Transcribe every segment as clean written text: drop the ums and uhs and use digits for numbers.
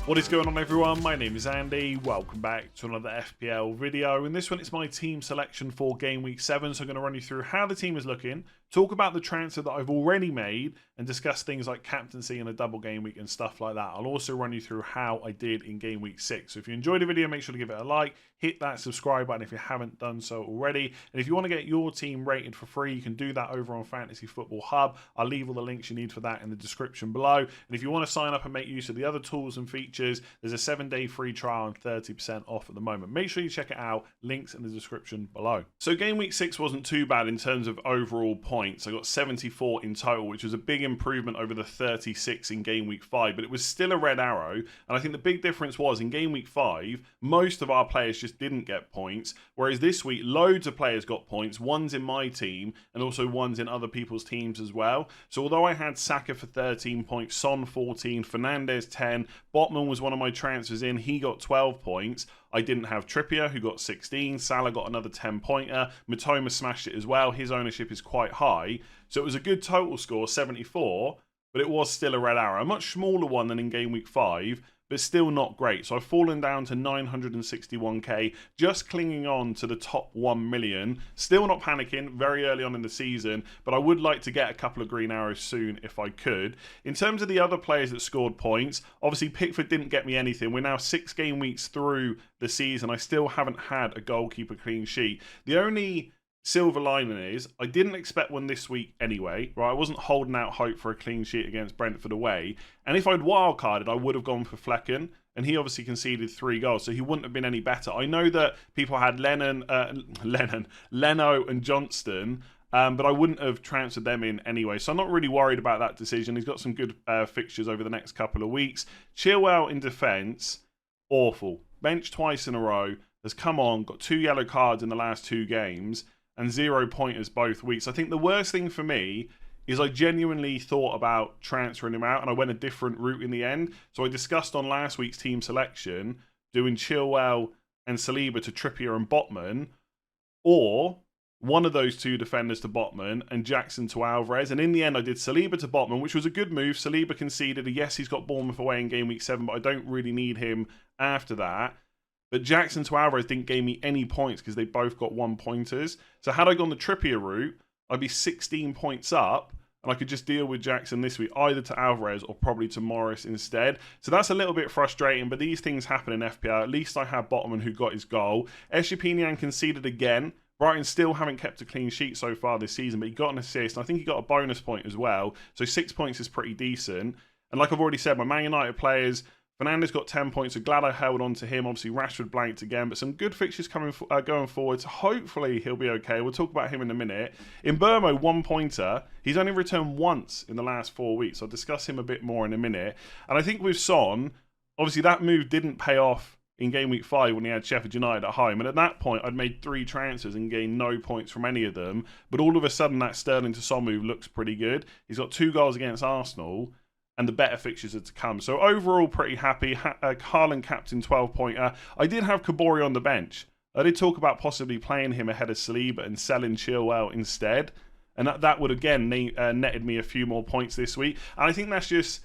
What is going on, everyone? My name is Andy. Welcome back to another FPL video. In this one, it's my team selection for Game Week 7. So I'm going to run you through how the team is looking, talk about the transfer that I've already made, and discuss things like captaincy and a double game week and stuff like that. I'll also run you through how I did in Game Week 6. So if you enjoyed the video, make sure to give it a like, hit that subscribe button if you haven't done so already. And if you want to get your team rated for free, you can do that over on Fantasy Football Hub. I'll leave all the links you need for that in the description below. And if you want to sign up and make use of the other tools and features, there's a 7-day free trial and 30% off at the moment. Make sure you check it out. Links in the description below. So Game Week 6 wasn't too bad in terms of overall points. I got 74 in total, which was a big improvement over the 36 in Game Week 5, but it was still a red arrow. And I think the big difference was in Game Week 5, most of our players just didn't get points, whereas this week, loads of players got points, one's in my team, and also one's in other people's teams as well. So although I had Saka for 13 points, Son 14, Fernandes 10, Botman was one of my transfers in, he got 12 points. I didn't have Trippier, who got 16. Salah got another 10-pointer. Matoma smashed it as well. His ownership is quite high. So it was a good total score, 74, but it was still a red arrow. A much smaller one than in Game Week 5, but still not great. So I've fallen down to 961k, just clinging on to the top 1 million. Still not panicking, very early on in the season, but I would like to get a couple of green arrows soon if I could. In terms of the other players that scored points, obviously Pickford didn't get me anything. We're now 6 game weeks through the season. I still haven't had a goalkeeper clean sheet. The only silver lining is I didn't expect one this week anyway, right? I wasn't holding out hope for a clean sheet against Brentford away. And if I'd wildcarded, I would have gone for Flecken. And he obviously conceded 3 goals, so he wouldn't have been any better. I know that people had Leno and Johnston, but I wouldn't have transferred them in anyway. So I'm not really worried about that decision. He's got some good fixtures over the next couple of weeks. Chilwell in defence, awful. Benched twice in a row, has come on, got 2 yellow cards in the last 2 games, and 0 pointers both weeks. I think the worst thing for me is I genuinely thought about transferring him out, and I went a different route in the end. So I discussed on last week's team selection doing Chilwell and Saliba to Trippier and Botman, or one of those 2 defenders to Botman and Jackson to Alvarez. And in the end, I did Saliba to Botman, which was a good move. Saliba conceded. Yes, he's got Bournemouth away in Game Week 7, but I don't really need him after that. But Jackson to Alvarez didn't give me any points because they both got 1-pointers. So had I gone the Trippier route, I'd be 16 points up, and I could just deal with Jackson this week, either to Alvarez or probably to Morris instead. So that's a little bit frustrating, but these things happen in FPL. At least I had Botman who got his goal. Estupiñán conceded again. Brighton still haven't kept a clean sheet so far this season, but he got an assist, and I think he got a bonus point as well. So 6 points is pretty decent. And like I've already said, my Man United players, Fernandes got 10 points, so glad I held on to him. Obviously, Rashford blanked again, but some good fixtures coming going forward, so hopefully he'll be okay. We'll talk about him in a minute. In Burmo, 1-pointer. He's only returned once in the last 4 weeks. I'll discuss him a bit more in a minute. And I think with Son, obviously that move didn't pay off in Game Week 5 when he had Sheffield United at home. And at that point, I'd made 3 transfers and gained no points from any of them. But all of a sudden, that Sterling to Son move looks pretty good. He's got 2 goals against Arsenal, and the better fixtures are to come. So overall, pretty happy. Haaland captain 12-pointer. I did have Kabori on the bench. I did talk about possibly playing him ahead of Saliba and selling Chilwell instead. And that would, again, netted me a few more points this week. And I think that's just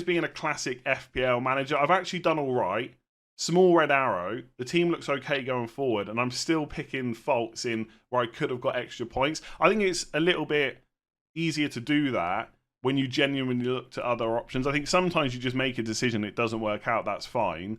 being a classic FPL manager. I've actually done all right. Small red arrow. The team looks okay going forward. And I'm still picking faults in where I could have got extra points. I think it's a little bit easier to do that when you genuinely look to other options. I think sometimes you just make a decision, it doesn't work out, that's fine.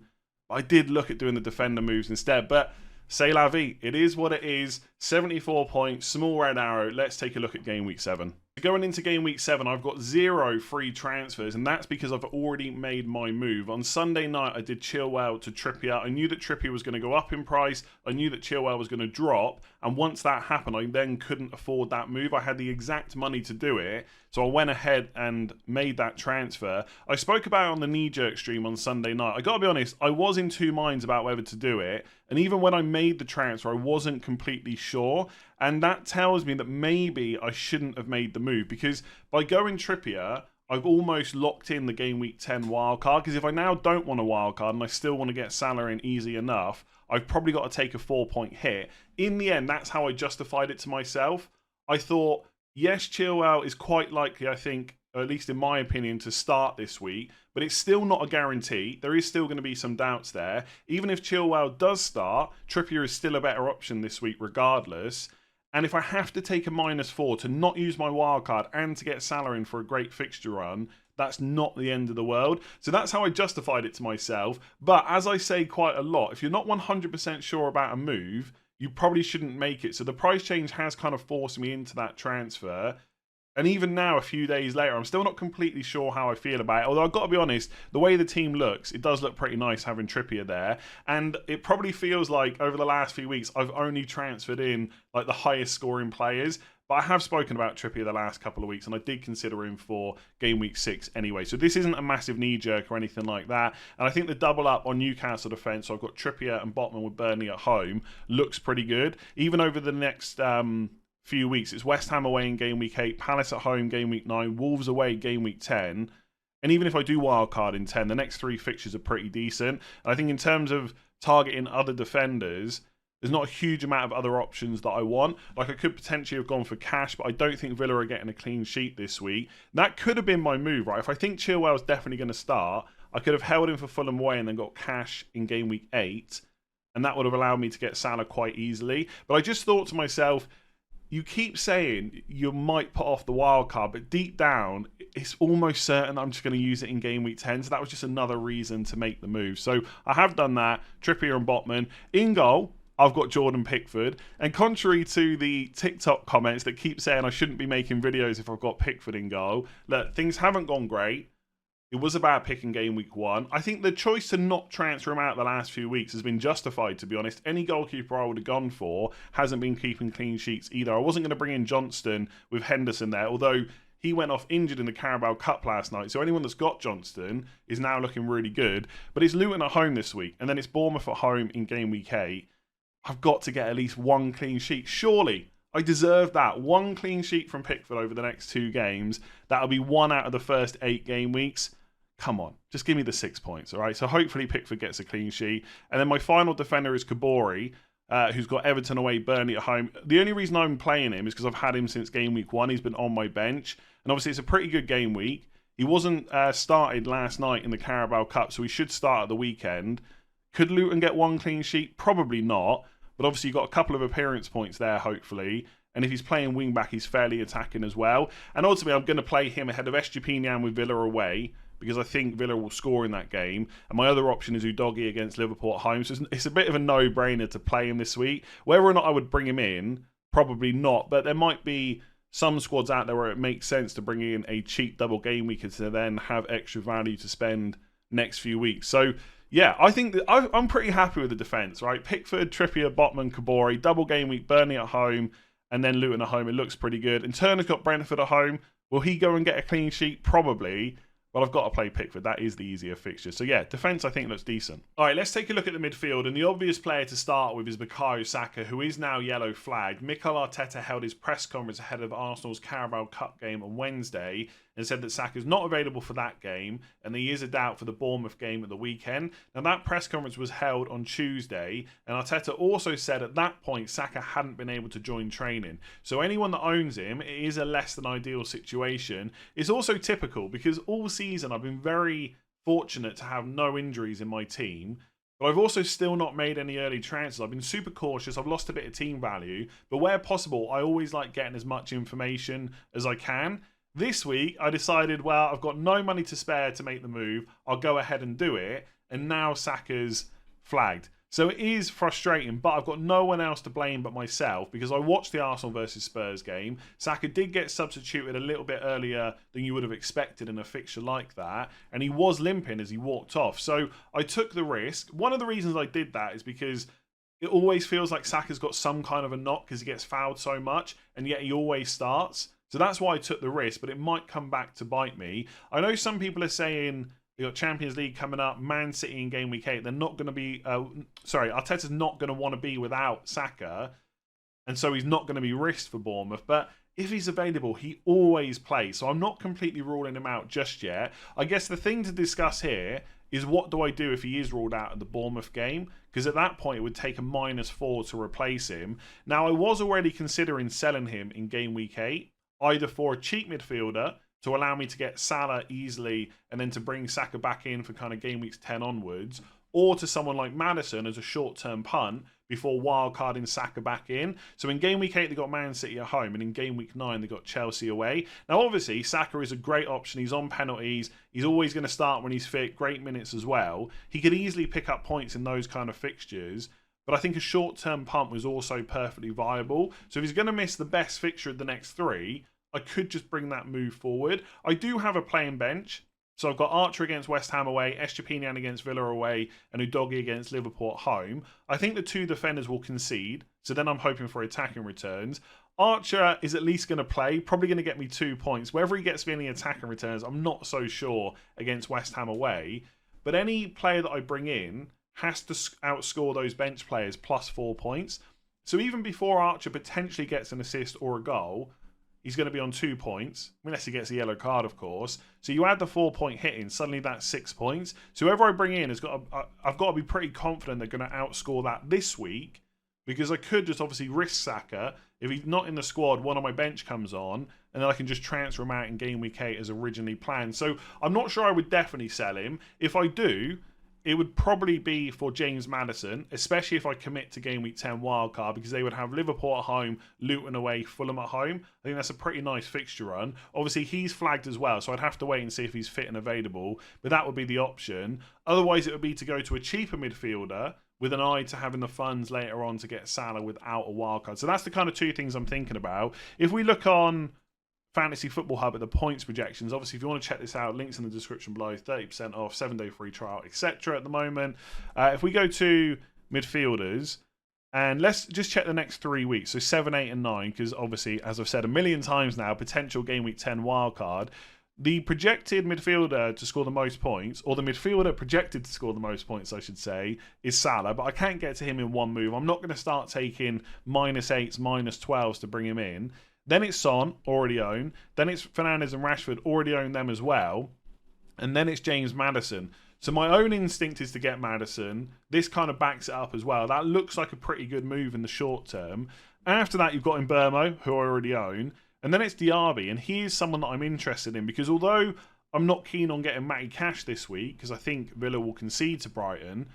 I did look at doing the defender moves instead, but c'est la vie. It is what it is. 74 points, small red arrow. Let's take a look at Game Week 7. Going into Game Week 7, I've got 0 free transfers, and that's because I've already made my move. On Sunday night, I did Chilwell to Trippier. I knew that Trippier was going to go up in price. I knew that Chilwell was going to drop, and once that happened, I then couldn't afford that move. I had the exact money to do it, so I went ahead and made that transfer. I spoke about it on the knee-jerk stream on Sunday night. I got to be honest, I was in 2 minds about whether to do it, and even when I made the transfer, I wasn't completely sure. And that tells me that maybe I shouldn't have made the move, because by going Trippier, I've almost locked in the Game Week 10 wildcard, because if I now don't want a wildcard and I still want to get Salah in easy enough, I've probably got to take a 4-point hit. In the end, that's how I justified it to myself. I thought, yes, Chilwell is quite likely, I think, or at least in my opinion, to start this week, but it's still not a guarantee. There is still going to be some doubts there. Even if Chilwell does start, Trippier is still a better option this week regardless. And if I have to take a -4 to not use my wildcard and to get Salah in for a great fixture run, that's not the end of the world. So that's how I justified it to myself. But as I say quite a lot, if you're not 100% sure about a move, you probably shouldn't make it. So the price change has kind of forced me into that transfer. And even now, a few days later, I'm still not completely sure how I feel about it. Although I've got to be honest, the way the team looks, it does look pretty nice having Trippier there. And it probably feels like over the last few weeks, I've only transferred in like the highest scoring players. But I have spoken about Trippier the last couple of weeks, and I did consider him for game week 6 anyway. So this isn't a massive knee-jerk or anything like that. And I think the double up on Newcastle defence, so I've got Trippier and Botman with Burnley at home, looks pretty good. Even over the next few weeks, it's West Ham away in game week 8, Palace at home game week 9, Wolves away game week 10. And even if I do wildcard in 10, the next 3 fixtures are pretty decent. And I think in terms of targeting other defenders, there's not a huge amount of other options that I want. Like, I could potentially have gone for cash, but I don't think Villa are getting a clean sheet this week. That could have been my move, right? If I think Chilwell's definitely going to start, I could have held him for Fulham away and then got cash in game week 8. And that would have allowed me to get Salah quite easily. But I just thought to myself, you keep saying you might put off the wild card, but deep down, it's almost certain that I'm just going to use it in game week 10. So that was just another reason to make the move. So I have done that. Trippier and Botman. In goal, I've got Jordan Pickford. And contrary to the TikTok comments that keep saying I shouldn't be making videos if I've got Pickford in goal, look, things haven't gone great. It was a bad pick in game week 1. I think the choice to not transfer him out the last few weeks has been justified, to be honest. Any goalkeeper I would have gone for hasn't been keeping clean sheets either. I wasn't going to bring in Johnston with Henderson there, although he went off injured in the Carabao Cup last night. So anyone that's got Johnston is now looking really good. But it's Luton at home this week, and then it's Bournemouth at home in game week 8. I've got to get at least 1 clean sheet. Surely I deserve that. 1 clean sheet from Pickford over the next 2 games. That'll be 1 out of the first 8 game weeks. Come on, just give me the 6 points, all right? So hopefully Pickford gets a clean sheet. And then my final defender is Kabori, who's got Everton away, Burnley at home. The only reason I'm playing him is because I've had him since game week 1. He's been on my bench. And obviously it's a pretty good game week. He wasn't started last night in the Carabao Cup, so he should start at the weekend. Could Luton get 1 clean sheet? Probably not. But obviously you've got a couple of appearance points there, hopefully. And if he's playing wing-back, he's fairly attacking as well. And ultimately, I'm going to play him ahead of Estupinian with Villa away, because I think Villa will score in that game. And my other option is Udogie against Liverpool at home. So it's a bit of a no-brainer to play him this week. Whether or not I would bring him in, probably not. But there might be some squads out there where it makes sense to bring in a cheap double game week and to then have extra value to spend next few weeks. So yeah, I think that I'm pretty happy with the defence, right? Pickford, Trippier, Botman, Kabori, double game week, Burnley at home, and then Luton at home. It looks pretty good. And Turner's got Brentford at home. Will he go and get a clean sheet? Probably. Well, I've got to play Pickford. That is the easier fixture. So yeah, defence I think looks decent. All right, let's take a look at the midfield. And the obvious player to start with is Bukayo Saka, who is now yellow flagged. Mikel Arteta held his press conference ahead of Arsenal's Carabao Cup game on Wednesday and said that Saka's not available for that game and he is a doubt for the Bournemouth game at the weekend. Now, that press conference was held on Tuesday, and Arteta also said at that point Saka hadn't been able to join training. So anyone that owns him, it is a less than ideal situation. It's also typical because all season I've been very fortunate to have no injuries in my team, but I've also still not made any early transfers. I've been super cautious. I've lost a bit of team value, but where possible, I always like getting as much information as I can. This week, I decided, well, I've got no money to spare to make the move. I'll go ahead and do it. And now Saka's flagged. So it is frustrating, but I've got no one else to blame but myself because I watched the Arsenal versus Spurs game. Saka did get substituted a little bit earlier than you would have expected in a fixture like that, and he was limping as he walked off. So I took the risk. One of the reasons I did that is because it always feels like Saka's got some kind of a knock because he gets fouled so much, and yet he always starts. So that's why I took the risk, but it might come back to bite me. I know some people are saying we've got Champions League coming up, Man City in game week 8. They're not going to be... Arteta's not going to want to be without Saka, and so he's not going to be risked for Bournemouth. But if he's available, he always plays. So I'm not completely ruling him out just yet. I guess the thing to discuss here is what do I do if he is ruled out at the Bournemouth game? Because at that point, it would take a -4 to replace him. Now, I was already considering selling him in game week 8, either for a cheap midfielder to allow me to get Salah easily and then to bring Saka back in for kind of game weeks 10 onwards, or to someone like Maddison as a short-term punt before wildcarding Saka back in. So in game week 8, they got Man City at home, and in game week 9, they got Chelsea away. Now, obviously, Saka is a great option. He's on penalties. He's always going to start when he's fit. Great minutes as well. He could easily pick up points in those kind of fixtures. But I think a short-term punt was also perfectly viable. So if he's going to miss the best fixture of the next 3, I could just bring that move forward. I do have a playing bench. So I've got Archer against West Ham away, Estepinian against Villa away, and Udogie against Liverpool at home. I think the 2 defenders will concede, so then I'm hoping for attacking returns. Archer is at least going to play, probably going to get me 2 points. Whether he gets me any attacking returns, I'm not so sure against West Ham away. But any player that I bring in has to outscore those bench players plus 4 points. So even before Archer potentially gets an assist or a goal, he's going to be on 2 points, unless he gets a yellow card, of course. So you add the 4-point hit in, suddenly that's 6 points. So whoever I bring in I've got to be pretty confident they're going to outscore that this week, because I could just obviously risk Saka. If he's not in the squad, one on my bench comes on, and then I can just transfer him out in game week 8 as originally planned. So I'm not sure I would definitely sell him. If I do, it would probably be for James Maddison, especially if I commit to game week 10 wildcard, because they would have Liverpool at home, Luton away, Fulham at home. I think that's a pretty nice fixture run. Obviously, he's flagged as well, so I'd have to wait and see if he's fit and available, but that would be the option. Otherwise, it would be to go to a cheaper midfielder with an eye to having the funds later on to get Salah without a wildcard. So that's the kind of 2 things I'm thinking about. If we look on Fantasy Football Hub at the points projections. Obviously, if you want to check this out, links in the description below. 30% off, 7-day free trial, etc. at the moment. If we go to midfielders, and let's just check the next 3 weeks. So 7, 8, and 9, because obviously, as I've said a million times now, potential game week 10 wildcard. The projected midfielder to score the most points, or the midfielder projected to score the most points, I should say, is Salah. But I can't get to him in one move. I'm not going to start taking -8s, -12s to bring him in. Then it's Son, already own. Then it's Fernandes and Rashford, already own them as well. And then it's James Maddison. So my own instinct is to get Maddison. This kind of backs it up as well. That looks like a pretty good move in the short term. After that, you've got Mbeumo, who I already own. And then it's Diaby. And he is someone that I'm interested in, because although I'm not keen on getting Matty Cash this week, because I think Villa will concede to Brighton,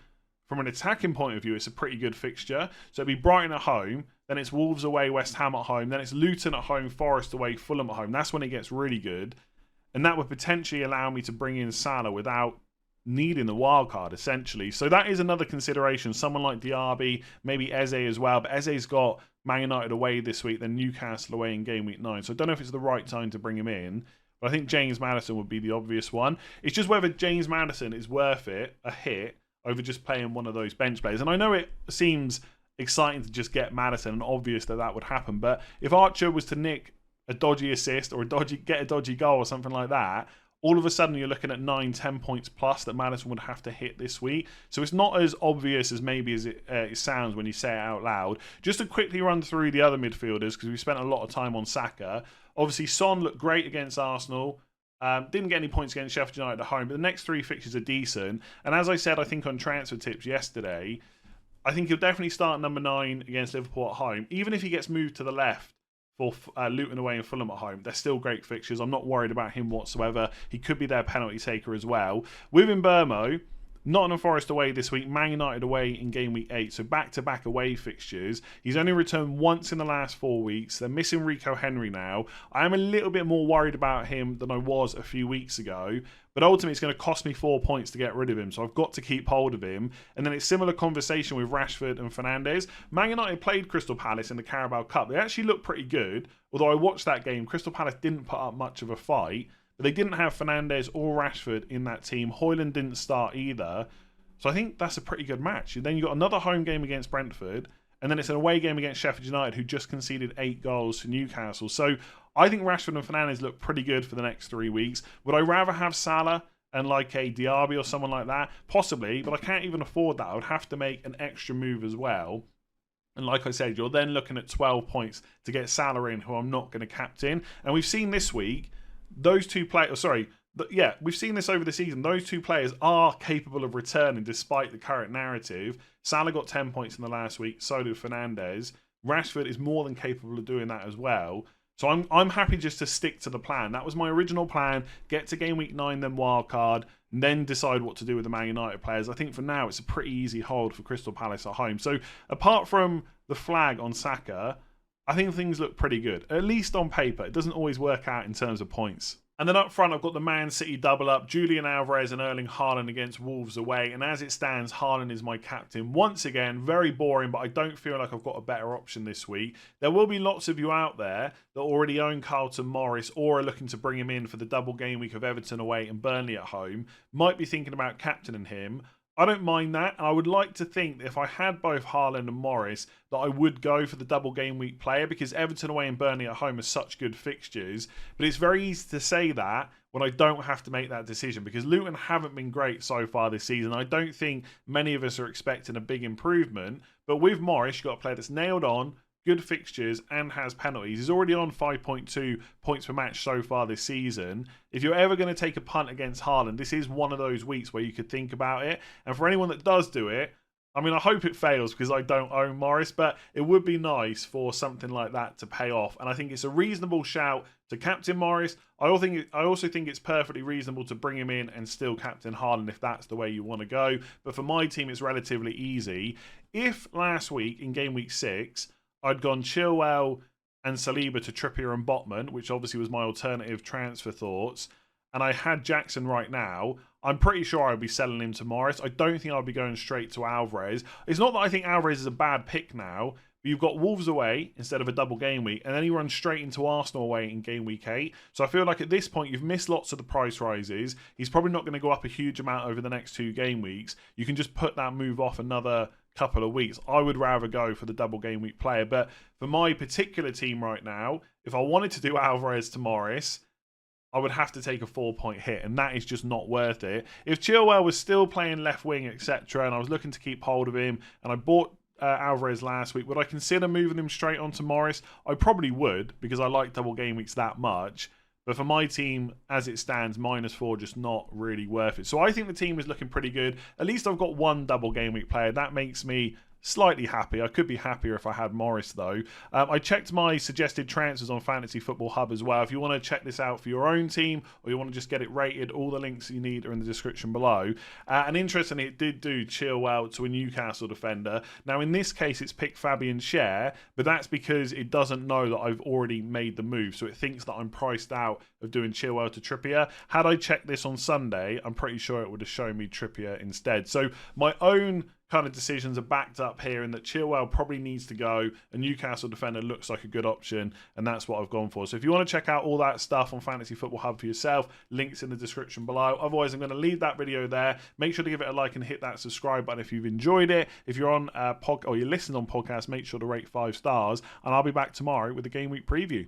from an attacking point of view, it's a pretty good fixture. So it'd be Brighton at home, then it's Wolves away, West Ham at home, then it's Luton at home, Forest away, Fulham at home. That's when it gets really good. And that would potentially allow me to bring in Salah without needing the wild card, essentially. So that is another consideration. Someone like Diaby, maybe Eze as well. But Eze's got Man United away this week, then Newcastle away in game week 9. So I don't know if it's the right time to bring him in. But I think James Maddison would be the obvious one. It's just whether James Maddison is worth it, a hit, over just playing one of those bench players. And I know it seems exciting to just get Maddison and obvious that that would happen. But if Archer was to nick a dodgy assist or get a dodgy goal or something like that, all of a sudden you're looking at 9-10 points plus that Maddison would have to hit this week. So it's not as obvious as maybe as it sounds when you say it out loud. Just to quickly run through the other midfielders, because we spent a lot of time on Saka. Obviously, Son looked great against Arsenal. Didn't get any points against Sheffield United at home, but the next 3 fixtures are decent. And as I said, I think on transfer tips yesterday, I think he'll definitely start number 9 against Liverpool at home. Even if he gets moved to the left for Luton away and Fulham at home, they're still great fixtures. I'm not worried about him whatsoever. He could be their penalty taker as well. With Mbeumo, Nottingham Forest away this week, Man United away in game week 8, so back-to-back away fixtures. He's only returned once in the last 4 weeks. They're missing Rico Henry now. I am a little bit more worried about him than I was a few weeks ago, but ultimately it's going to cost me 4 points to get rid of him, so I've got to keep hold of him. And then it's similar conversation with Rashford and Fernandes. Man United played Crystal Palace in the Carabao Cup. They actually looked pretty good, although I watched that game. Crystal Palace didn't put up much of a fight, but they didn't have Fernandes or Rashford in that team. Højlund didn't start either. So I think that's a pretty good match. Then you've got another home game against Brentford, and then it's an away game against Sheffield United, who just conceded 8 goals to Newcastle. So I think Rashford and Fernandes look pretty good for the next 3 weeks. Would I rather have Salah and like a Diaby or someone like that? Possibly, but I can't even afford that. I would have to make an extra move as well. And like I said, you're then looking at 12 points to get Salah in, who I'm not going to captain. And we've seen this week, those two players, we've seen this over the season. Those 2 players are capable of returning despite the current narrative. Salah got 10 points in the last week, so did Fernandes. Rashford is more than capable of doing that as well. So I'm happy just to stick to the plan. That was my original plan. Get to game week 9, then wildcard, and then decide what to do with the Man United players. I think for now it's a pretty easy hold for Crystal Palace at home. So apart from the flag on Saka, I think things look pretty good, at least on paper. It doesn't always work out in terms of points. And then up front, I've got the Man City double up, Julian Alvarez and Erling Haaland against Wolves away. And as it stands, Haaland is my captain. Once again, very boring, but I don't feel like I've got a better option this week. There will be lots of you out there that already own Carlton Morris or are looking to bring him in for the double game week of Everton away and Burnley at home. Might be thinking about captaining him. I don't mind that. I would like to think that if I had both Haaland and Morris, that I would go for the double game week player because Everton away and Burnley at home are such good fixtures. But it's very easy to say that when I don't have to make that decision because Luton haven't been great so far this season. I don't think many of us are expecting a big improvement. But with Morris, you've got a player that's nailed on, good fixtures, and has penalties. He's already on 5.2 points per match so far this season. If you're ever going to take a punt against Haaland, this is one of those weeks where you could think about it. And for anyone that does do it, I mean, I hope it fails because I don't own Morris, but it would be nice for something like that to pay off. And I think it's a reasonable shout to captain Morris. I also think it's perfectly reasonable to bring him in and still captain Haaland if that's the way you want to go. But for my team, it's relatively easy. If last week in game week 6, I'd gone Chilwell and Saliba to Trippier and Botman, which obviously was my alternative transfer thoughts, and I had Jackson right now, I'm pretty sure I'd be selling him to Morris. I don't think I'd be going straight to Alvarez. It's not that I think Alvarez is a bad pick now, but you've got Wolves away instead of a double game week, and then he runs straight into Arsenal away in game week 8. So I feel like at this point, you've missed lots of the price rises. He's probably not going to go up a huge amount over the next 2 game weeks. You can just put that move off another couple of weeks. I would rather go for the double game week player. But for my particular team right now, if I wanted to do Alvarez to Morris, I would have to take a 4-point hit, and that is just not worth it. If Chilwell was still playing left wing, etc., and I was looking to keep hold of him, and I bought Alvarez last week, would I consider moving him straight onto Morris? I probably would, because I like double game weeks that much. But for my team, as it stands, -4, just not really worth it. So I think the team is looking pretty good. At least I've got one double game week player. That makes me slightly happy. I could be happier if I had Morris, though. I checked my suggested transfers on Fantasy Football Hub as well. If you want to check this out for your own team or you want to just get it rated, all the links you need are in the description below. And interestingly, it did do Chilwell to a Newcastle defender. Now, in this case, it's picked Fabian Schär, but that's because it doesn't know that I've already made the move. So it thinks that I'm priced out of doing Chilwell to Trippier. Had I checked this on Sunday, I'm pretty sure it would have shown me Trippier instead. So my own kind of decisions are backed up here in that Chilwell probably needs to go. A Newcastle defender looks like a good option, and that's what I've gone for. So if you want to check out all that stuff on Fantasy Football Hub for yourself, links in the description below. Otherwise, I'm going to leave that video there. Make sure to give it a like and hit that subscribe button if you've enjoyed it. If you're on or you're listening on podcast, make sure to rate 5 stars, and I'll be back tomorrow with a game week preview.